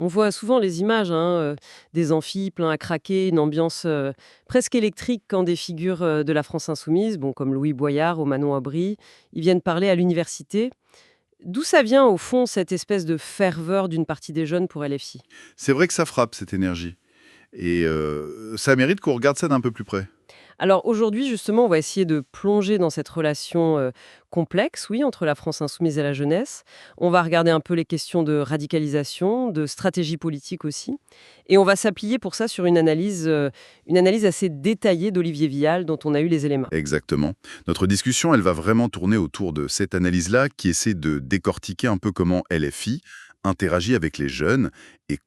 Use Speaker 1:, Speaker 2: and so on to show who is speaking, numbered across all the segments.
Speaker 1: On voit souvent les images des amphis pleins à craquer, une ambiance presque électrique quand des figures de la France insoumise, bon, comme Louis Boyard ou Manon Aubry, ils viennent parler à l'université. D'où ça vient, au fond, cette espèce de ferveur d'une partie des jeunes pour LFI?
Speaker 2: C'est vrai que ça frappe, cette énergie. Et ça mérite qu'on regarde ça d'un peu plus près.
Speaker 1: Alors aujourd'hui, justement, on va essayer de plonger dans cette relation complexe, oui, entre la France insoumise et la jeunesse. On va regarder un peu les questions de radicalisation, de stratégie politique aussi. Et on va s'appuyer pour ça sur une analyse assez détaillée d'Olivier Vial, dont on a eu les éléments.
Speaker 2: Exactement. Notre discussion, elle va vraiment tourner autour de cette analyse-là qui essaie de décortiquer un peu comment LFI interagit avec les jeunes et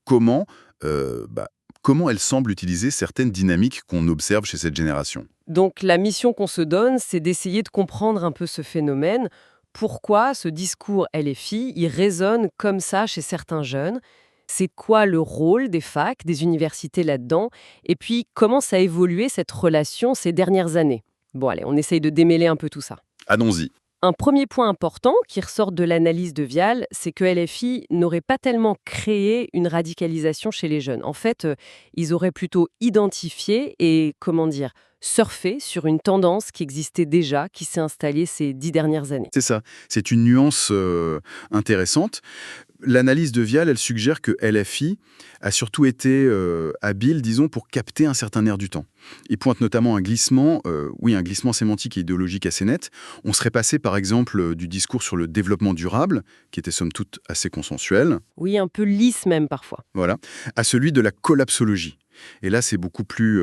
Speaker 2: euh, bah, comment elle semble utiliser certaines dynamiques qu'on observe chez cette génération.
Speaker 1: Donc la mission qu'on se donne, c'est d'essayer de comprendre un peu ce phénomène. Pourquoi ce discours LFI, il résonne comme ça chez certains jeunes? C'est quoi le rôle des facs, des universités là-dedans? Et puis, comment ça a évolué cette relation ces dernières années? Bon, allez, on essaye de démêler un peu tout ça.
Speaker 2: Allons-y.
Speaker 1: Un premier point important qui ressort de l'analyse de Vial, c'est que LFI n'aurait pas tellement créé une radicalisation chez les jeunes. En fait, ils auraient plutôt identifié et, comment dire, surfé sur une tendance qui existait déjà, qui s'est installée ces 10 dernières années.
Speaker 2: C'est ça. C'est une nuance intéressante. L'analyse de Vial, elle suggère que LFI a surtout été habile, disons, pour capter un certain air du temps. Il pointe notamment un glissement, un glissement sémantique et idéologique assez net. On serait passé, par exemple, du discours sur le développement durable, qui était somme toute assez consensuel,
Speaker 1: Oui, un peu lisse même parfois.
Speaker 2: voilà, à celui de la collapsologie. Et là, c'est beaucoup plus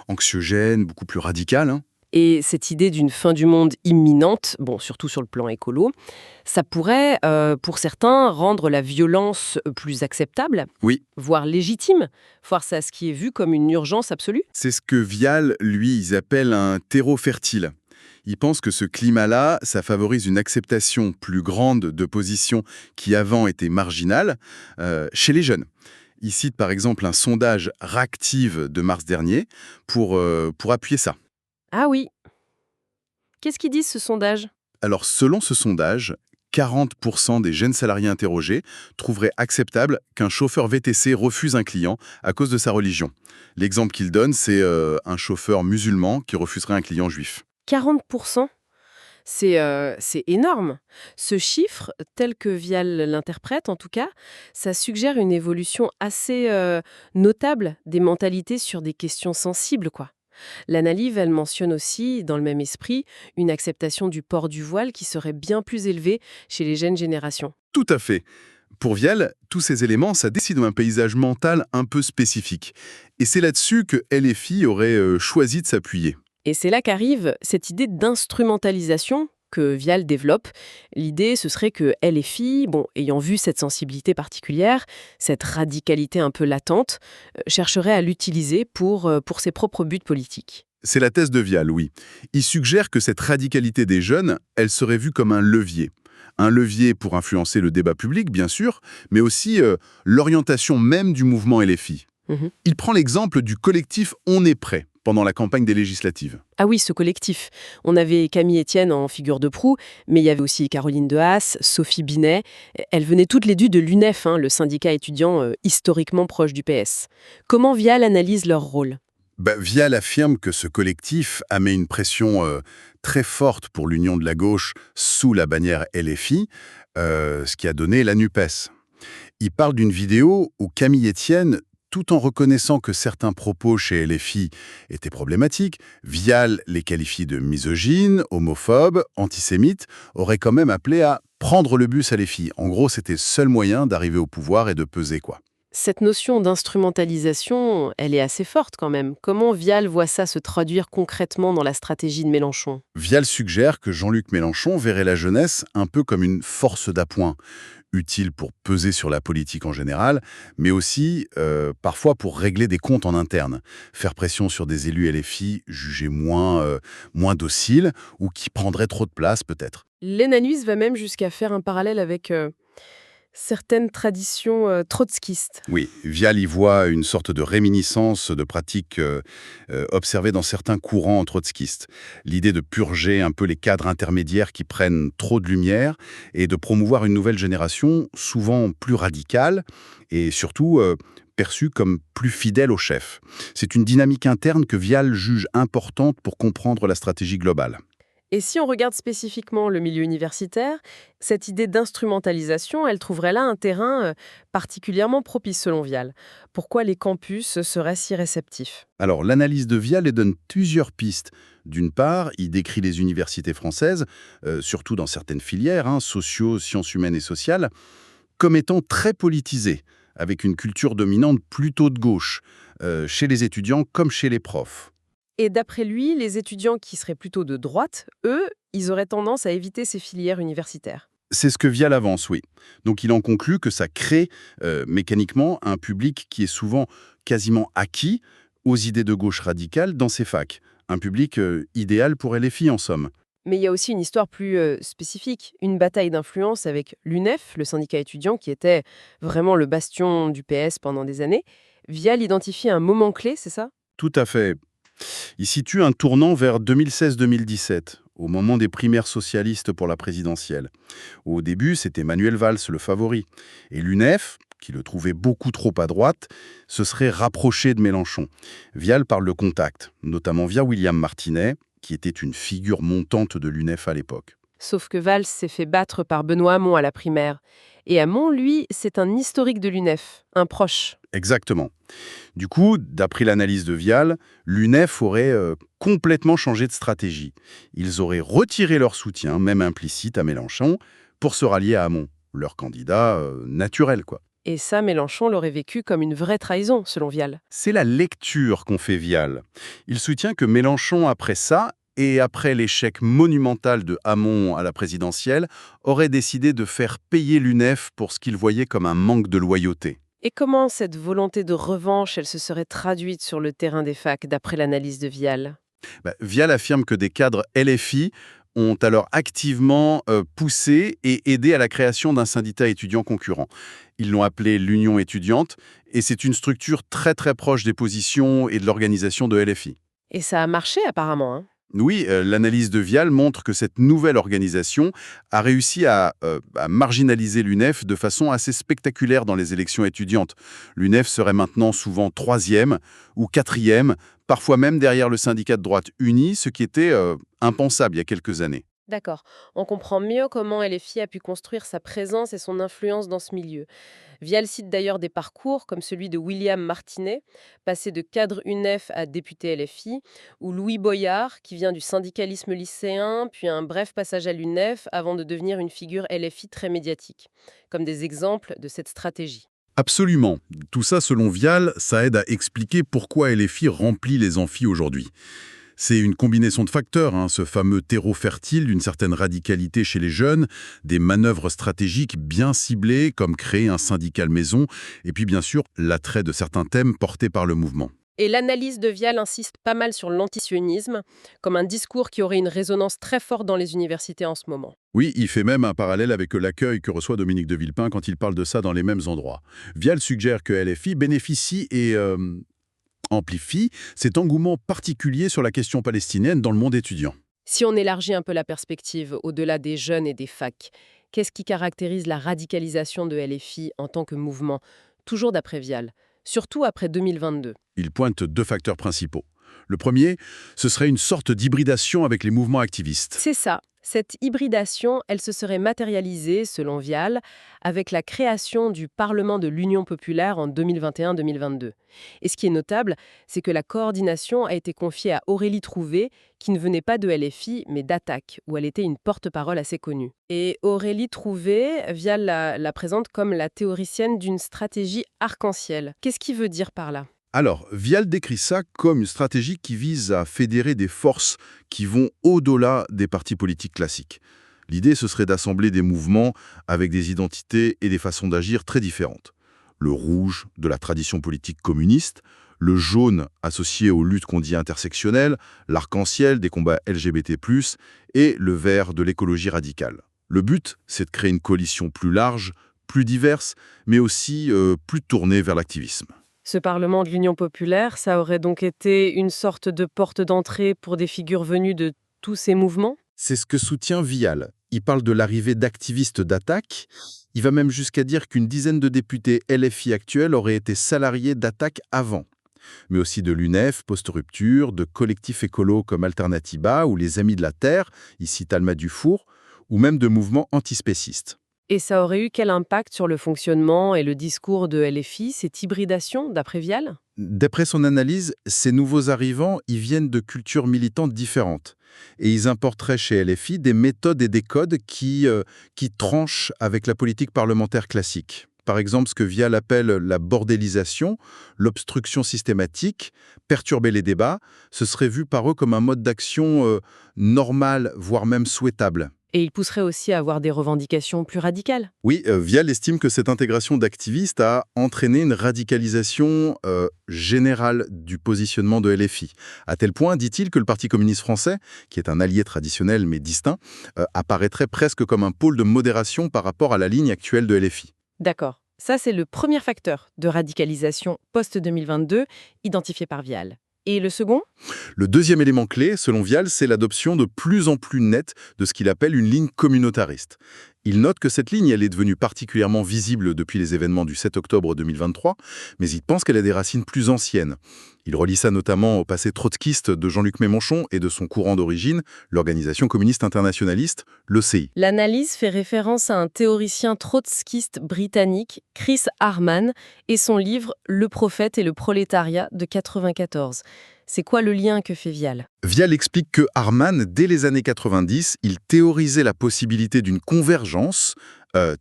Speaker 2: anxiogène, beaucoup plus radical, hein.
Speaker 1: Et cette idée d'une fin du monde imminente, bon, surtout sur le plan écolo, ça pourrait, pour certains, rendre la violence plus acceptable,
Speaker 2: Oui,
Speaker 1: voire légitime, face à ce qui est vu comme une urgence absolue.
Speaker 2: c'est ce que Vial, lui, ils appellent un terreau fertile. Il pense que ce climat-là, ça favorise une acceptation plus grande de positions qui avant étaient marginales chez les jeunes. Il cite par exemple un sondage Ractive de mars dernier pour appuyer ça.
Speaker 1: Ah oui, qu'est-ce qu'ils disent ce sondage?
Speaker 2: Alors selon ce sondage, 40% des jeunes salariés interrogés trouveraient acceptable qu'un chauffeur VTC refuse un client à cause de sa religion. L'exemple qu'il donne, c'est un chauffeur musulman qui refuserait un client juif.
Speaker 1: 40%. C'est énorme. Ce chiffre, tel que Vial l'interprète en tout cas, ça suggère une évolution assez notable des mentalités sur des questions sensibles, quoi. L'analyse, elle mentionne aussi, dans le même esprit, une acceptation du port du voile qui serait bien plus élevée chez les jeunes générations.
Speaker 2: Tout à fait. Pour Vial, tous ces éléments, ça décide d'un paysage mental un peu spécifique. Et c'est là-dessus que LFI aurait choisi de s'appuyer.
Speaker 1: Et c'est là qu'arrive cette idée d'instrumentalisation que Vial développe. L'idée, ce serait que LFI, bon, ayant vu cette sensibilité particulière, cette radicalité un peu latente, chercherait à l'utiliser pour ses propres buts politiques.
Speaker 2: C'est la thèse de Vial, oui. Il suggère que cette radicalité des jeunes, elle serait vue comme un levier. Un levier pour influencer le débat public, bien sûr, mais aussi l'orientation même du mouvement LFI.
Speaker 1: Mhm.
Speaker 2: Il prend l'exemple du collectif On est prêt pendant la campagne des législatives.
Speaker 1: Ah oui, ce collectif. On avait Camille Etienne en figure de proue, mais il y avait aussi Caroline Dehaas, Sophie Binet. Elles venaient toutes les deux de l'UNEF, le syndicat étudiant historiquement proche du PS. Comment Vial analyse leur rôle?
Speaker 2: Vial affirme que ce collectif a mis une pression très forte pour l'union de la gauche sous la bannière LFI, ce qui a donné la NUPES. Il parle d'une vidéo où Camille Etienne, tout en reconnaissant que certains propos chez LFI étaient problématiques, Vial les qualifie de misogynes, homophobes, antisémites, aurait quand même appelé à prendre le bus à LFI. En gros, c'était le seul moyen d'arriver au pouvoir et de peser, quoi.
Speaker 1: Cette notion d'instrumentalisation, elle est assez forte quand même. Comment Vial voit ça se traduire concrètement dans la stratégie de Mélenchon?
Speaker 2: Vial suggère que Jean-Luc Mélenchon verrait la jeunesse un peu comme une force d'appoint, utile pour peser sur la politique en général, mais aussi parfois pour régler des comptes en interne, faire pression sur des élus LFI jugés moins dociles ou qui prendraient trop de place peut-être.
Speaker 1: L'Enanus va même jusqu'à faire un parallèle avec Certaines traditions trotskistes.
Speaker 2: Oui, Vial y voit une sorte de réminiscence de pratiques observées dans certains courants trotskistes. L'idée de purger un peu les cadres intermédiaires qui prennent trop de lumière et de promouvoir une nouvelle génération souvent plus radicale et surtout perçue comme plus fidèle au chef. C'est une dynamique interne que Vial juge importante pour comprendre la stratégie globale.
Speaker 1: Et si on regarde spécifiquement le milieu universitaire, cette idée d'instrumentalisation, elle trouverait là un terrain particulièrement propice selon Vial. Pourquoi les campus seraient si réceptifs?
Speaker 2: Alors, l'analyse de Vial donne plusieurs pistes. D'une part, il décrit les universités françaises, surtout dans certaines filières, sociaux, sciences humaines et sociales, comme étant très politisées, avec une culture dominante plutôt de gauche, chez les étudiants comme chez les profs.
Speaker 1: Et d'après lui, les étudiants qui seraient plutôt de droite, eux, ils auraient tendance à éviter ces filières universitaires.
Speaker 2: C'est ce que Vial avance, oui. Donc il en conclut que ça crée mécaniquement un public qui est souvent quasiment acquis aux idées de gauche radicale dans ces facs. Un public idéal pour LFI en somme.
Speaker 1: Mais il y a aussi une histoire plus spécifique, une bataille d'influence avec l'UNEF, le syndicat étudiant, qui était vraiment le bastion du PS pendant des années. Vial identifie un moment clé, c'est ça?
Speaker 2: Tout à fait. Il situe un tournant vers 2016-2017, au moment des primaires socialistes pour la présidentielle. Au début, c'était Manuel Valls le favori. Et l'UNEF, qui le trouvait beaucoup trop à droite, se serait rapproché de Mélenchon. Vial parle de contact, notamment via William Martinet, qui était une figure montante de l'UNEF à l'époque.
Speaker 1: Sauf que Valls s'est fait battre par Benoît Hamon à la primaire. Et Hamon, lui, c'est un historique de l'UNEF, un proche.
Speaker 2: Exactement. Du coup, d'après l'analyse de Vial, l'UNEF aurait complètement changé de stratégie. Ils auraient retiré leur soutien, même implicite, à Mélenchon, pour se rallier à Hamon, leur candidat naturel, quoi.
Speaker 1: Et ça, Mélenchon l'aurait vécu comme une vraie trahison, selon Vial.
Speaker 2: C'est la lecture qu'ont fait Vial. Il soutient que Mélenchon, après ça, et après l'échec monumental de Hamon à la présidentielle, aurait décidé de faire payer l'UNEF pour ce qu'il voyait comme un manque de loyauté.
Speaker 1: Et comment cette volonté de revanche, elle se serait traduite sur le terrain des facs, d'après l'analyse de Vial?
Speaker 2: Vial affirme que des cadres LFI ont alors activement poussé et aidé à la création d'un syndicat étudiant concurrent. Ils l'ont appelé l'Union étudiante, et c'est une structure très très proche des positions et de l'organisation de LFI.
Speaker 1: Et ça a marché, apparemment, hein.
Speaker 2: Oui, l'analyse de Vial montre que cette nouvelle organisation a réussi à marginaliser l'UNEF de façon assez spectaculaire dans les élections étudiantes. L'UNEF serait maintenant souvent troisième ou quatrième, parfois même derrière le syndicat de droite uni, ce qui était impensable il y a quelques années.
Speaker 1: D'accord. On comprend mieux comment LFI a pu construire sa présence et son influence dans ce milieu. Vial cite d'ailleurs des parcours comme celui de William Martinet, passé de cadre UNEF à député LFI, ou Louis Boyard, qui vient du syndicalisme lycéen, puis un bref passage à l'UNEF avant de devenir une figure LFI très médiatique, comme des exemples de cette stratégie.
Speaker 2: Absolument. Tout ça, selon Vial, ça aide à expliquer pourquoi LFI remplit les amphis aujourd'hui. C'est une combinaison de facteurs, ce fameux terreau fertile d'une certaine radicalité chez les jeunes, des manœuvres stratégiques bien ciblées comme créer un syndicat maison, et puis bien sûr l'attrait de certains thèmes portés par le mouvement.
Speaker 1: Et l'analyse de Vial insiste pas mal sur l'antisionisme, comme un discours qui aurait une résonance très forte dans les universités en ce moment.
Speaker 2: Oui, il fait même un parallèle avec l'accueil que reçoit Dominique de Villepin quand il parle de ça dans les mêmes endroits. Vial suggère que LFI bénéficie et amplifie cet engouement particulier sur la question palestinienne dans le monde étudiant.
Speaker 1: Si on élargit un peu la perspective au-delà des jeunes et des facs, qu'est-ce qui caractérise la radicalisation de LFI en tant que mouvement, toujours d'après Vial, surtout après 2022?
Speaker 2: Il pointe deux facteurs principaux. Le premier, ce serait une sorte d'hybridation avec les mouvements activistes.
Speaker 1: C'est ça. Cette hybridation, elle se serait matérialisée, selon Vial, avec la création du Parlement de l'Union populaire en 2021-2022. Et ce qui est notable, c'est que la coordination a été confiée à Aurélie Trouvé, qui ne venait pas de LFI, mais d'Attaque, où elle était une porte-parole assez connue. Et Aurélie Trouvé, Vial la présente comme la théoricienne d'une stratégie arc-en-ciel. Qu'est-ce qu'il veut dire par là?
Speaker 2: Alors, Vial décrit ça comme une stratégie qui vise à fédérer des forces qui vont au-delà des partis politiques classiques. L'idée, ce serait d'assembler des mouvements avec des identités et des façons d'agir très différentes. Le rouge, de la tradition politique communiste, le jaune, associé aux luttes qu'on dit intersectionnelles, l'arc-en-ciel, des combats LGBT+, et le vert, de l'écologie radicale. Le but, c'est de créer une coalition plus large, plus diverse, mais aussi plus tournée vers l'activisme.
Speaker 1: Ce Parlement de l'Union populaire, ça aurait donc été une sorte de porte d'entrée pour des figures venues de tous ces mouvements?
Speaker 2: C'est ce que soutient Vial. Il parle de l'arrivée d'activistes d'Attac. Il va même jusqu'à dire qu'une dizaine de députés LFI actuels auraient été salariés d'Attac avant. Mais aussi de l'UNEF, post-rupture, de collectifs écolos comme Alternatiba ou les Amis de la Terre, ici Talma Dufour, ou même de mouvements antispécistes.
Speaker 1: Et ça aurait eu quel impact sur le fonctionnement et le discours de LFI, cette hybridation, d'après Vial?
Speaker 2: D'après son analyse, ces nouveaux arrivants, ils viennent de cultures militantes différentes. Et ils importeraient chez LFI des méthodes et des codes qui tranchent avec la politique parlementaire classique. Par exemple, ce que Vial appelle la bordélisation, l'obstruction systématique, perturber les débats, ce serait vu par eux comme un mode d'action normal, voire même souhaitable.
Speaker 1: Et il pousserait aussi à avoir des revendications plus radicales?
Speaker 2: Oui, Vial estime que cette intégration d'activistes a entraîné une radicalisation générale du positionnement de LFI. À tel point, dit-il, que le Parti communiste français, qui est un allié traditionnel mais distinct, apparaîtrait presque comme un pôle de modération par rapport à la ligne actuelle de LFI.
Speaker 1: D'accord. Ça, c'est le premier facteur de radicalisation post-2022 identifié par Vial. Et le second?
Speaker 2: Le deuxième élément clé, selon Vial, c'est l'adoption de plus en plus nette de ce qu'il appelle une ligne communautariste. Il note que cette ligne, elle est devenue particulièrement visible depuis les événements du 7 octobre 2023, mais il pense qu'elle a des racines plus anciennes. Il relie ça notamment au passé trotskiste de Jean-Luc Mélenchon et de son courant d'origine, l'Organisation communiste internationaliste, l'OCI.
Speaker 1: L'analyse fait référence à un théoricien trotskiste britannique, Chris Harman, et son livre « Le prophète et le prolétariat » de 1994. C'est quoi le lien que fait Vial?
Speaker 2: Vial explique que Harman, dès les années 90, il théorisait la possibilité d'une convergence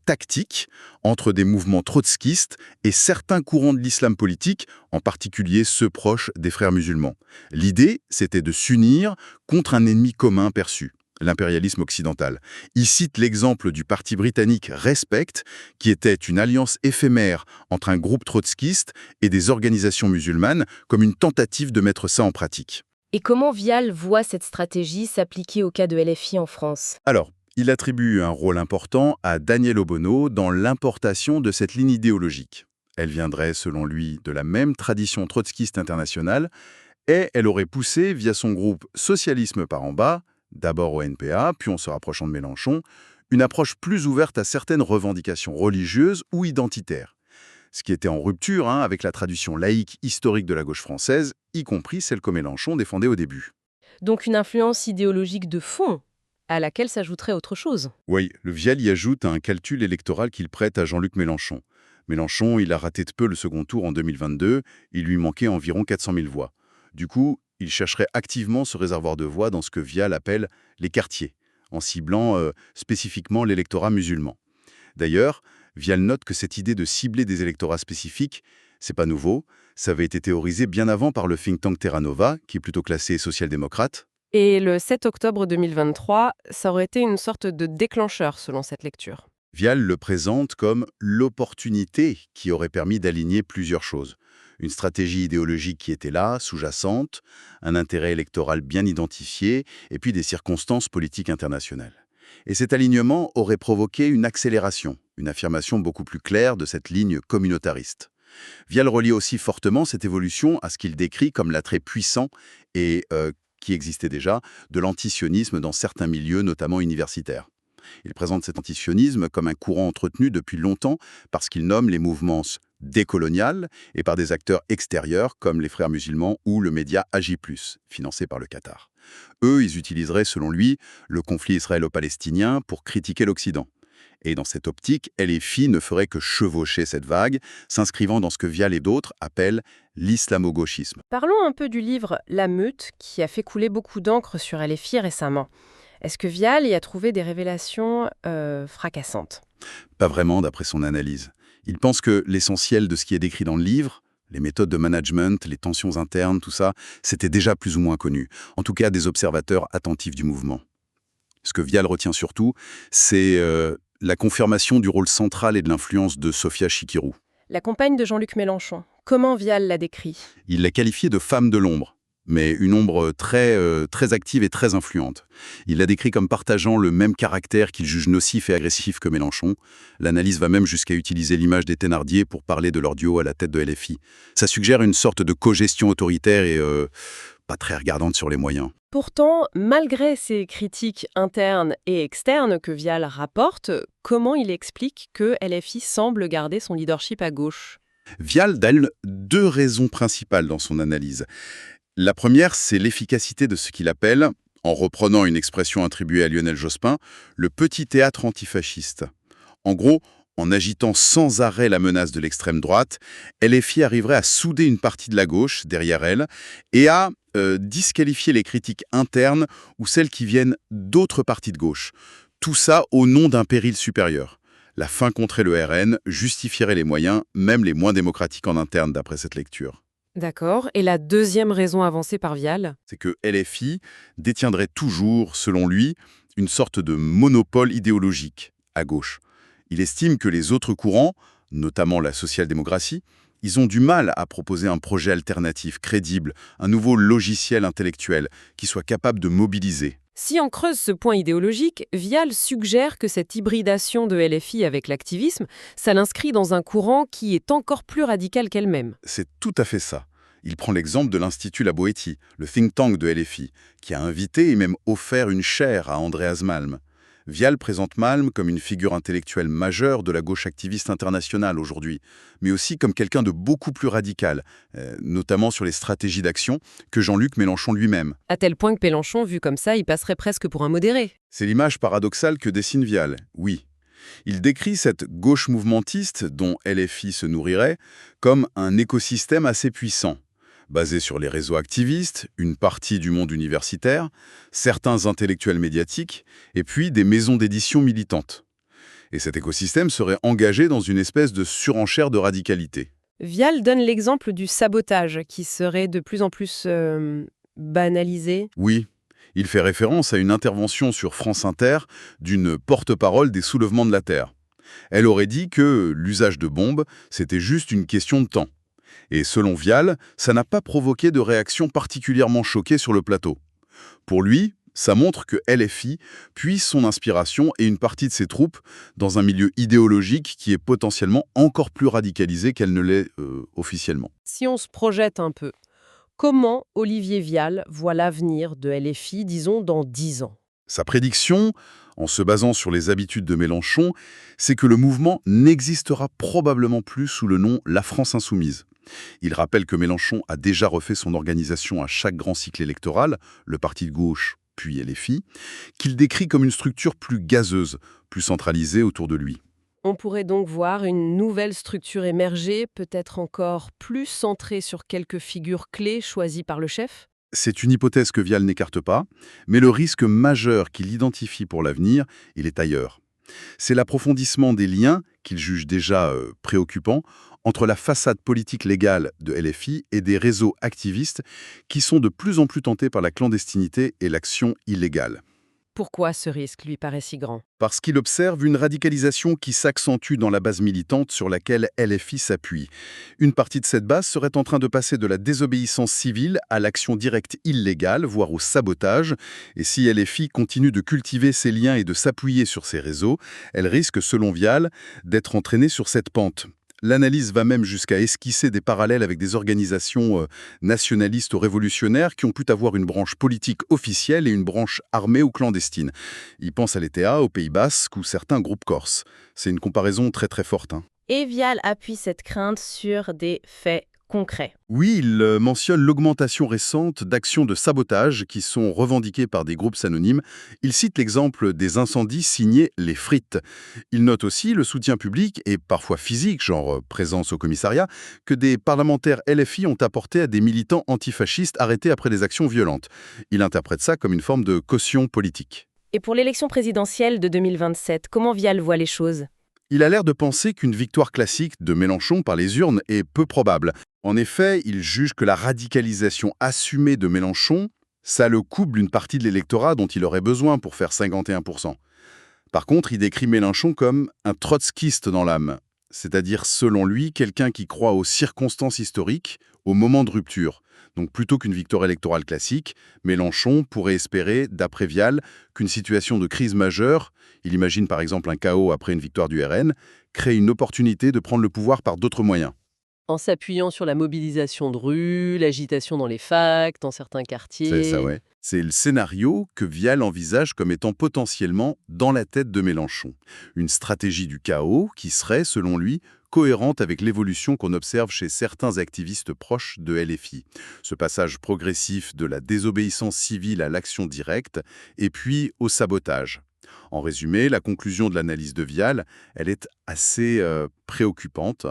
Speaker 2: tactique entre des mouvements trotskistes et certains courants de l'islam politique, en particulier ceux proches des frères musulmans. L'idée, c'était de s'unir contre un ennemi commun perçu, l'impérialisme occidental. Il cite l'exemple du parti britannique Respect, qui était une alliance éphémère entre un groupe trotskiste et des organisations musulmanes, comme une tentative de mettre ça en pratique.
Speaker 3: Et comment Vial voit cette stratégie s'appliquer au cas de LFI en France?
Speaker 2: Alors, il attribue un rôle important à Daniel Obono dans l'importation de cette ligne idéologique. Elle viendrait, selon lui, de la même tradition trotskiste internationale et elle aurait poussé, via son groupe Socialisme par en bas, d'abord au NPA, puis en se rapprochant de Mélenchon, une approche plus ouverte à certaines revendications religieuses ou identitaires. Ce qui était en rupture avec la tradition laïque historique de la gauche française, y compris celle que Mélenchon défendait au début.
Speaker 1: Donc une influence idéologique de fond, à laquelle s'ajouterait autre chose.
Speaker 2: Oui, le Vial y ajoute un calcul électoral qu'il prête à Jean-Luc Mélenchon. Mélenchon, il a raté de peu le second tour en 2022, il lui manquait environ 400 000 voix. Du coup, il chercherait activement ce réservoir de voix dans ce que Vial appelle les quartiers, en ciblant spécifiquement l'électorat musulman. D'ailleurs, Vial note que cette idée de cibler des électorats spécifiques, c'est pas nouveau, ça avait été théorisé bien avant par le think tank Terra Nova, qui est plutôt classé social-démocrate.
Speaker 1: Et le 7 octobre 2023, ça aurait été une sorte de déclencheur selon cette lecture.
Speaker 2: Vial le présente comme l'opportunité qui aurait permis d'aligner plusieurs choses. Une stratégie idéologique qui était là, sous-jacente, un intérêt électoral bien identifié, et puis des circonstances politiques internationales. Et cet alignement aurait provoqué une accélération, une affirmation beaucoup plus claire de cette ligne communautariste. Vial relie aussi fortement cette évolution à ce qu'il décrit comme l'attrait puissant et qui existait déjà, de l'antisionisme dans certains milieux, notamment universitaires. Il présente cet antisionisme comme un courant entretenu depuis longtemps parce qu'il nomme les mouvements décoloniales et par des acteurs extérieurs comme les Frères musulmans ou le média AJ+, financé par le Qatar. Eux, ils utiliseraient, selon lui, le conflit israélo-palestinien pour critiquer l'Occident. Et dans cette optique, LFI ne ferait que chevaucher cette vague, s'inscrivant dans ce que Vial et d'autres appellent l'islamo-gauchisme.
Speaker 1: Parlons un peu du livre La Meute, qui a fait couler beaucoup d'encre sur LFI récemment. Est-ce que Vial y a trouvé des révélations fracassantes?
Speaker 2: Pas vraiment, d'après son analyse. Il pense que l'essentiel de ce qui est décrit dans le livre, les méthodes de management, les tensions internes, tout ça, c'était déjà plus ou moins connu. En tout cas, des observateurs attentifs du mouvement. Ce que Vial retient surtout, c'est la confirmation du rôle central et de l'influence de Sofia Chikirou.
Speaker 1: La compagne de Jean-Luc Mélenchon, comment Vial l'a décrit?
Speaker 2: Il l'a qualifiée de femme de l'ombre. mais une ombre très active et très influente. Il la décrit comme partageant le même caractère qu'il juge nocif et agressif que Mélenchon. L'analyse va même jusqu'à utiliser l'image des Thénardier pour parler de leur duo à la tête de LFI. Ça suggère une sorte de cogestion autoritaire et pas très regardante sur les moyens.
Speaker 1: Pourtant, malgré ces critiques internes et externes que Vial rapporte, comment il explique que LFI semble garder son leadership à gauche?
Speaker 2: Vial donne deux raisons principales dans son analyse. La première, c'est l'efficacité de ce qu'il appelle, en reprenant une expression attribuée à Lionel Jospin, le petit théâtre antifasciste. En gros, en agitant sans arrêt la menace de l'extrême droite, LFI arriverait à souder une partie de la gauche derrière elle et à disqualifier les critiques internes ou celles qui viennent d'autres partis de gauche. Tout ça au nom d'un péril supérieur. La fin contre le RN justifierait les moyens, même les moins démocratiques en interne d'après cette lecture.
Speaker 1: D'accord. Et la deuxième raison avancée par Vial?
Speaker 2: C'est que LFI détiendrait toujours, selon lui, une sorte de monopole idéologique à gauche. Il estime que les autres courants, notamment la social-démocratie, ils ont du mal à proposer un projet alternatif, crédible, un nouveau logiciel intellectuel qui soit capable de mobiliser.
Speaker 1: Si on creuse ce point idéologique, Vial suggère que cette hybridation de LFI avec l'activisme, ça l'inscrit dans un courant qui est encore plus radical qu'elle-même.
Speaker 2: C'est tout à fait ça. Il prend l'exemple de l'Institut La Boétie, le think tank de LFI, qui a invité et même offert une chaire à Andreas Malm. Vial présente Malm comme une figure intellectuelle majeure de la gauche activiste internationale aujourd'hui, mais aussi comme quelqu'un de beaucoup plus radical, notamment sur les stratégies d'action, que Jean-Luc Mélenchon lui-même.
Speaker 1: À tel point que Mélenchon, vu comme ça, il passerait presque pour un modéré.
Speaker 2: C'est l'image paradoxale que dessine Vial, oui. Il décrit cette gauche mouvementiste, dont LFI se nourrirait, comme un écosystème assez puissant, basé sur les réseaux activistes, une partie du monde universitaire, certains intellectuels médiatiques, et puis des maisons d'édition militantes. Et cet écosystème serait engagé dans une espèce de surenchère de radicalité.
Speaker 1: Vial donne l'exemple du sabotage, qui serait de plus en plus banalisé.
Speaker 2: Oui, il fait référence à une intervention sur France Inter d'une porte-parole des soulèvements de la Terre. Elle aurait dit que l'usage de bombes, c'était juste une question de temps. Et selon Vial, ça n'a pas provoqué de réaction particulièrement choquée sur le plateau. Pour lui, ça montre que LFI puise son inspiration et une partie de ses troupes dans un milieu idéologique qui est potentiellement encore plus radicalisé qu'elle ne l'est officiellement.
Speaker 1: Si on se projette un peu, comment Olivier Vial voit l'avenir de LFI, disons, dans 10 ans?
Speaker 2: Sa prédiction, en se basant sur les habitudes de Mélenchon, c'est que le mouvement n'existera probablement plus sous le nom La France Insoumise. Il rappelle que Mélenchon a déjà refait son organisation à chaque grand cycle électoral, le parti de gauche puis LFI, qu'il décrit comme une structure plus gazeuse, plus centralisée autour de lui.
Speaker 1: On pourrait donc voir une nouvelle structure émerger, peut-être encore plus centrée sur quelques figures clés choisies par le chef?
Speaker 2: C'est une hypothèse que Vial n'écarte pas, mais le risque majeur qu'il identifie pour l'avenir, il est ailleurs. C'est l'approfondissement des liens, qu'il juge déjà préoccupants, entre la façade politique légale de LFI et des réseaux activistes qui sont de plus en plus tentés par la clandestinité et l'action illégale.
Speaker 1: Pourquoi ce risque lui paraît si grand?
Speaker 2: Parce qu'il observe une radicalisation qui s'accentue dans la base militante sur laquelle LFI s'appuie. Une partie de cette base serait en train de passer de la désobéissance civile à l'action directe illégale, voire au sabotage. Et si LFI continue de cultiver ses liens et de s'appuyer sur ces réseaux, elle risque, selon Vial, d'être entraînée sur cette pente. L'analyse va même jusqu'à esquisser des parallèles avec des organisations nationalistes ou révolutionnaires qui ont pu avoir une branche politique officielle et une branche armée ou clandestine. Il pense à l'ETA, au Pays Basque ou certains groupes corses. C'est une comparaison très très forte.
Speaker 3: Et Vial appuie cette crainte sur des faits concrets.
Speaker 2: Oui, il mentionne l'augmentation récente d'actions de sabotage qui sont revendiquées par des groupes anonymes. Il cite l'exemple des incendies signés Les Frites. Il note aussi le soutien public et parfois physique, genre présence au commissariat, que des parlementaires LFI ont apporté à des militants antifascistes arrêtés après des actions violentes. Il interprète ça comme une forme de caution politique.
Speaker 3: Et pour l'élection présidentielle de 2027, comment Vial voit les choses?
Speaker 2: Il a l'air de penser qu'une victoire classique de Mélenchon par les urnes est peu probable. En effet, il juge que la radicalisation assumée de Mélenchon, ça le coupe d'une partie de l'électorat dont il aurait besoin pour faire 51%. Par contre, il décrit Mélenchon comme un trotskiste dans l'âme. c'est-à-dire selon lui quelqu'un qui croit aux circonstances historiques, au moment de rupture. Donc plutôt qu'une victoire électorale classique, Mélenchon pourrait espérer, d'après Vial, qu'une situation de crise majeure, il imagine par exemple un chaos après une victoire du RN, crée une opportunité de prendre le pouvoir par d'autres moyens.
Speaker 1: En s'appuyant sur la mobilisation de rue, l'agitation dans les facs, dans certains
Speaker 2: C'est ça,
Speaker 1: quartiers.
Speaker 2: ouais. C'est le scénario que Vial envisage comme étant potentiellement dans la tête de Mélenchon. Une stratégie du chaos qui serait, selon lui, cohérente avec l'évolution qu'on observe chez certains activistes proches de LFI. Ce passage progressif de la désobéissance civile à l'action directe, et puis au sabotage. En résumé, la conclusion de l'analyse de Vial, elle est assez préoccupante.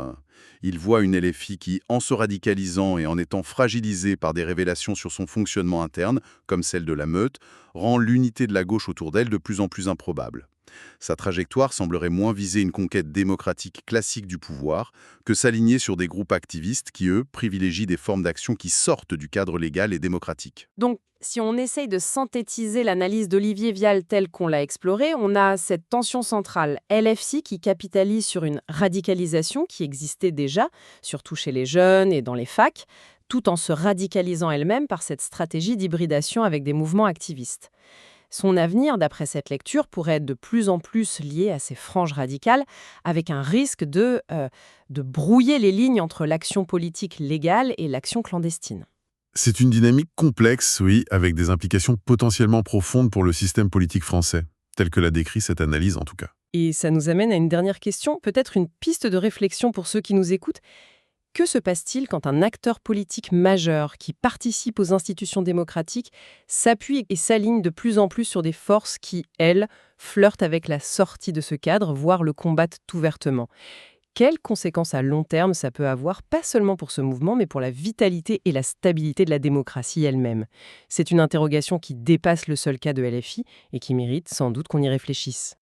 Speaker 2: Il voit une LFI qui, en se radicalisant et en étant fragilisée par des révélations sur son fonctionnement interne, comme celle de la meute, rend l'unité de la gauche autour d'elle de plus en plus improbable. Sa trajectoire semblerait moins viser une conquête démocratique classique du pouvoir que s'aligner sur des groupes activistes qui, eux, privilégient des formes d'action qui sortent du cadre légal et démocratique.
Speaker 3: Donc, si on essaye de synthétiser l'analyse d'Olivier Vial telle qu'on l'a explorée, on a cette tension centrale LFI qui capitalise sur une radicalisation qui existait déjà, surtout chez les jeunes et dans les facs, tout en se radicalisant elle-même par cette stratégie d'hybridation avec des mouvements activistes. Son avenir, d'après cette lecture, pourrait être de plus en plus lié à ces franges radicales, avec un risque de brouiller les lignes entre l'action politique légale et l'action clandestine.
Speaker 4: C'est une dynamique complexe, oui, avec des implications potentiellement profondes pour le système politique français, tel que l'a décrit cette analyse en tout cas.
Speaker 1: Et ça nous amène à une dernière question, peut-être une piste de réflexion pour ceux qui nous écoutent. Que se passe-t-il quand un acteur politique majeur qui participe aux institutions démocratiques s'appuie et s'aligne de plus en plus sur des forces qui, elles, flirtent avec la sortie de ce cadre, voire le combattent ouvertement? Quelles conséquences à long terme ça peut avoir, pas seulement pour ce mouvement, mais pour la vitalité et la stabilité de la démocratie elle-même? C'est une interrogation qui dépasse le seul cas de LFI et qui mérite sans doute qu'on y réfléchisse.